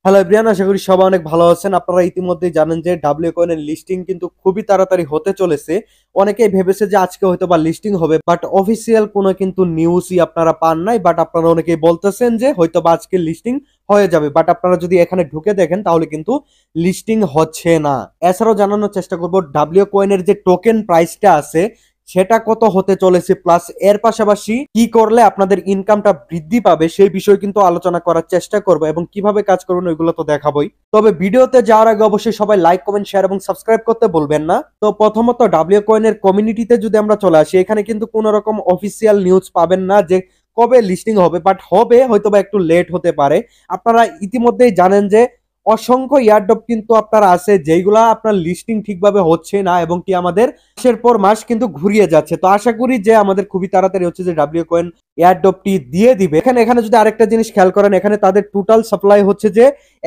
Hello everyone, আশা করি সবাই অনেক ভালো আছেন। আপনারা ইতিমধ্যেই জানেন যে ডাব্লিউ কয়েনের লিস্টিং কিন্তু খুবই তাড়াতাড়ি হতে চলেছে। অনেকেই ভেবেছে যে আজকে হয়তো বা লিস্টিং হবে, বাট অফিসিয়াল কোনো কিন্তু নিউজই আপনারা পান নাই। বাট আপনারা অনেকেই বলতেছেন যে হয়তো বা আজকে লিস্টিং হয়ে যাবে, বাট আপনারা যদি এখানে ঢুকে দেখেন তাহলে কিন্তু লিস্টিং হচ্ছে না। এছাড়াও জানানোর চেষ্টা করব ডাব্লিউ কয়েনের যে টোকেন প্রাইসটা আছে সেটা কত হতে চলেছে, প্লাস এর পাশাপাশি কি করলে আপনাদের ইনকামটা বৃদ্ধি পাবে সেই বিষয় কিন্তু আলোচনা করার চেষ্টা করব, এবং কিভাবে কাজ করবেন ওইগুলো তো দেখাবোই। তবে ভিডিওতে যাওয়ার আগে অবশ্যই সবাই লাইক, কমেন্ট, শেয়ার এবং সাবস্ক্রাইব করতে বলবেন না। তো প্রথমত ডাব্লিউ কয়েনের কমিউনিটিতে যদি আমরা চলে আসি, এখানে কিন্তু কোনো রকম অফিসিয়াল নিউজ পাবেন না যে কবে লিস্টিং হবে, বাট হবে হয়তো বা একটু লেট হতে পারে। আপনারা ইতিমধ্যেই জানেন যে অসংখ্য ইয়ারড্রপ কিন্তু আপনার আছে যেইগুলা আপনার লিস্টিং ঠিকভাবে হচ্ছে না, এবং কি আমাদের মাসের পর মাস কিন্তু ঘুরিয়ে যাচ্ছে। তো আশা করি যে আমাদের খুবই তাড়াতাড়ি হচ্ছে যে ডাব্লিউ কয়েন এয়ারড্রপটি দিয়ে দিবে। এখানে যদি আরেকটা জিনিস খেয়াল করেন, এখানে তাদের টোটাল সাপ্লাই হচ্ছে যে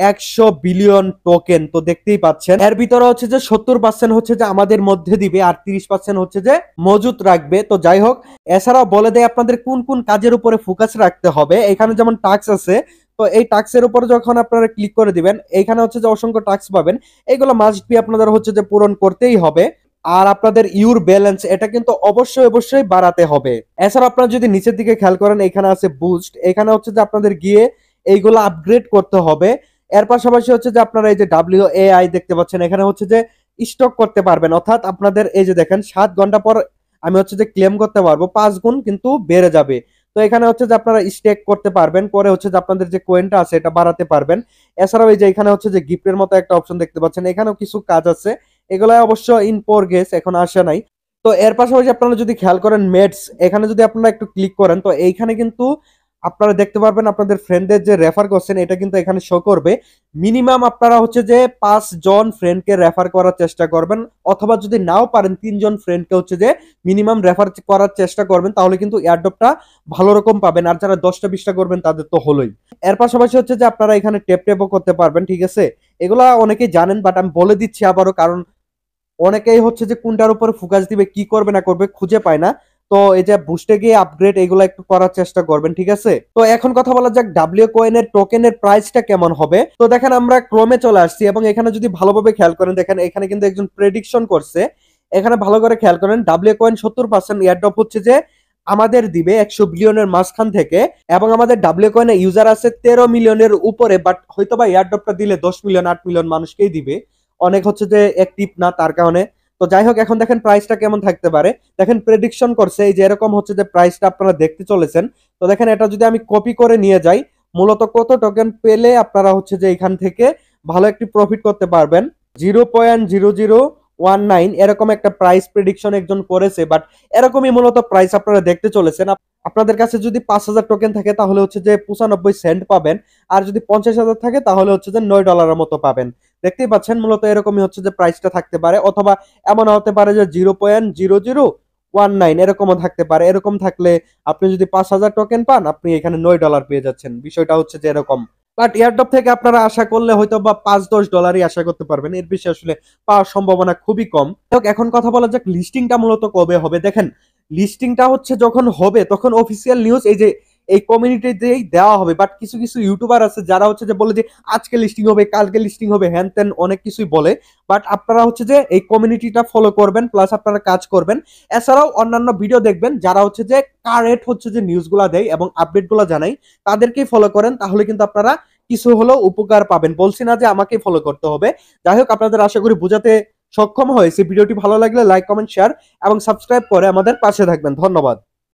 100 বিলিয়ন টোকেন। তো দেখতেই পাচ্ছেন এর ভিতরে হচ্ছে যে 70% হচ্ছে যে আমাদের মধ্যে দিবে, আর 30% হচ্ছে যে মজুত রাখবে। তো যাই হোক, এছাড়াও বলে দেয় আপনাদের কোন কোন কাজের উপরে ফোকাস রাখতে হবে। এখানে যেমন টাস্ক আছে, তো এই টাস্কের উপর যখন আপনারা ক্লিক করে দিবেন, এইখানে হচ্ছে যে অসংখ্য টাস্ক পাবেন। এইগুলো মাস্ট বি আপনাদের হচ্ছে যে পূরণ করতেই হবে। আর আপনাদের ইউর ব্যালেন্স এটা কিন্তু অবশ্যই অবশ্যই বাড়াতে হবে। এছাড়া আপনারা যদি নিচের দিকে খেয়াল করেন, এখানে আছে বুস্ট। এখানে হচ্ছে যে আপনাদের গিয়ে এইগুলো আপগ্রেড করতে হবে। এর পাশাপাশি হচ্ছে যে আপনারা এই যে ডাব্লিউ এআই দেখতে পাচ্ছেন, এখানে হচ্ছে যে স্টক করতে পারবেন। অর্থাৎ আপনাদের এই যে দেখেন 7 ঘন্টা পর আমি হচ্ছে যে ক্লেম করতে পারবো, 5 গুণ কিন্তু বেড়ে যাবে। তো এখানে হচ্ছে যে আপনারা স্টেক করতে পারবেন, করে হচ্ছে যে আপনাদের যে কয়েনটা আছে এটা বাড়াতে পারবেন। এছাড়াও এই যে এখানে হচ্ছে যে গিফটের মতো একটা অপশন দেখতে পাচ্ছেন, এখানেও কিছু কাজ আছে। এগুলো অবশ্য ইন প্রোগ্রেস, এখন আসে নাই। তো এর পাশাপাশি আপনারা যদি খেয়াল করেন মেটস, এখানে যদি আপনারা একটু ক্লিক করেন, তো এইখানে কিন্তু আপনারা দেখতে পারবেন আপনাদের ফ্রেন্ডদের যে রেফার করছেন এটা কিন্তু এখানে শো করবে। মিনিমাম আপনারা হচ্ছে যে 5 জন ফ্রেন্ডকে রেফার করার চেষ্টা করবেন, অথবা যদি নাও পারেন 3 জন ফ্রেন্ডকে হচ্ছে যে মিনিমাম রেফার করার চেষ্টা করবেন, তাহলে কিন্তু এয়ারড্রপটা ভালো রকম পাবেন। আর যারা 10টা 20টা করবেন তাদের তো হলোই। এর পাশাপাশি হচ্ছে যে আপনারা এখানে টেপও করতে পারবেন, ঠিক আছে। এগুলা অনেকেই জানেন, বাট আমি বলে দিচ্ছি আবারও, কারণ অনেকেই হচ্ছে যে কোনটার উপরে ফোকাস দিবে, কি করবে না করবে খুঁজে পায় না। তো এই যে বুস্টে গিয়ে আপগ্রেড এগুলো একটু করার চেষ্টা করবেন, ঠিক আছে। তো এখন কথা বলা যাক ডাব্লিউ কয়েনের টোকেনের প্রাইসটা কেমন হবে। তো দেখেন আমরা ক্রমে চলে আসছি, এবং এখানে যদি ভালোভাবে খেয়াল করেন, দেখেন এখানে কিন্তু একজন প্রেডিকশন করছে। এখানে ভালো করে খেয়াল করেন, ডাব্লিউ কয়েন 70% এয়ারড্রপ হচ্ছে যে আমাদের দিবে 100 বিলিয়নের মাঝখান থেকে, এবং আমাদের ডাব্লিউ কয়েনের ইউজার আছে 13 মিলিয়নের উপরে, বাট হয়তো বা এয়ারড্রপটা দিলে 10 মিলিয়ন 8 মিলিয়ন মানুষকেই দিবে। অনেক হচ্ছে যে অ্যাক্টিভ না তার কারণে। তো যাই হোক, এখন দেখেন প্রাইসটা কেমন থাকতে পারে। দেখেন প্রেডিকশন করছে এই যে এরকম হচ্ছে যে প্রাইসটা আপনারা দেখতে চলেছেন। তো দেখেন এটা যদি আমি কপি করে নিয়ে যাই, মূলত কত টোকেন পেলে আপনারা হচ্ছে যে এখান থেকে ভালো একটি প্রফিট করতে পারবেন। 0.0019 এরকম একটা প্রাইস প্রেডিকশন একজন করেছে, বাট এরকমই মূলত প্রাইস আপনারা দেখতে চলেছেন। আপনাদের কাছে যদি 5,000 টোকেন থাকে তাহলে হচ্ছে যে 95 সেন্ট পাবেন, আর যদি 50,000 থাকে তাহলে হচ্ছে যে $9 মতো পাবেন। দেখতেই পাচ্ছেন মূলত এরকমই হচ্ছে যে প্রাইসটা থাকতে পারে, অথবা এমন হতে পারে যে 0.0019 এরকমও থাকতে পারে। এরকম থাকলে আপনি যদি 5,000 টোকেন পান, আপনি এখানে $9 পেয়ে যাচ্ছেন। বিষয়টা হচ্ছে যে এরকম। বাট এয়ারড্রপ থেকে আপনারা আশা করলে হয়তো বা $5-10 আশা করতে পারবেন, এর বেশি আসলে পাওয়ার সম্ভাবনা খুবই কম। এখন কথা বলা যাক লিস্টিংটা মূলত কবে হবে। দেখেন লিস্টিংটা হচ্ছে যখন হবে তখন অফিসিয়াল নিউজ এই যে এই কমিউনিটিতেই দেওয়া হবে, বাট কিছু কিছু ইউটিউবার আছে যারা হচ্ছে যে বলে যে আজকে লিস্টিং হবে, কালকে লিস্টিং হবে, হ্যান ত্যান অনেক কিছুই বলে। বাট আপনারা হচ্ছে যে এই কমিউনিটিটা ফলো করবেন, প্লাস আপনারা কাজ করবেন। এছাড়াও অন্যান্য ভিডিও দেখবেন যারা হচ্ছে যে কারেন্ট হচ্ছে যে নিউজগুলা দেয় এবং আপডেটগুলো জানায়, তাদেরকেই ফলো করেন, তাহলে কিন্তু আপনারা কিছু হলেও উপকার পাবেন। বলছি না যে আমাকেই ফলো করতে হবে। যাই হোক, আপনাদের আশা করি বোঝাতে সক্ষম হয়েছে। ভিডিওটি ভালো লাগলে লাইক, কমেন্ট, শেয়ার এবং সাবস্ক্রাইব করে আমাদের পাশে থাকবেন। ধন্যবাদ।